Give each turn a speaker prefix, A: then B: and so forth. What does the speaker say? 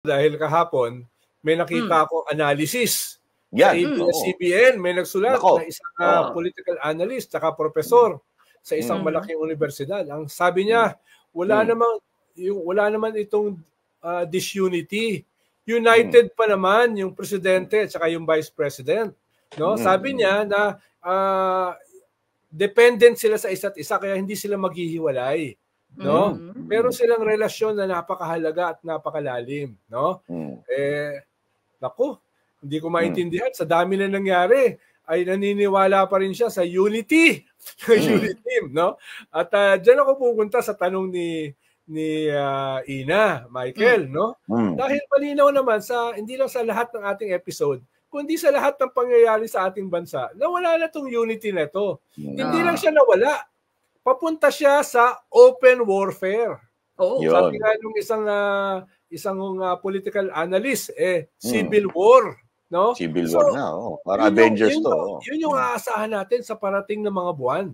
A: Dahil kahapon, may nakita ako analysis.
B: Yan,
A: sa ABS-CBN, may nagsulat na isang political analyst tsaka professor sa isang malaking universidad. Ang sabi niya, wala naman itong disunity. United pa naman yung presidente at saka yung vice president. No? Sabi niya na dependent sila sa isa't isa kaya hindi sila maghihiwalay. No? Meron silang relasyon na napakahalaga at napakalalim, no? Naku, hindi ko maintindihan, sa dami na nangyari ay naniniwala pa rin siya sa unity unity team, no? At diyan ako pupunta sa tanong ni Ina, Michael, no? Dahil malinaw naman sa hindi lang sa lahat ng ating episode, kundi sa lahat ng pangyayari sa ating bansa, nawala na tong unity na to. Hindi lang siya nawala. Papunta siya sa open warfare. Sabi nga nung isang political analyst, civil war. No?
B: Civil war na, para Avengers to.
A: Yun yung aasahan natin sa parating na mga buwan.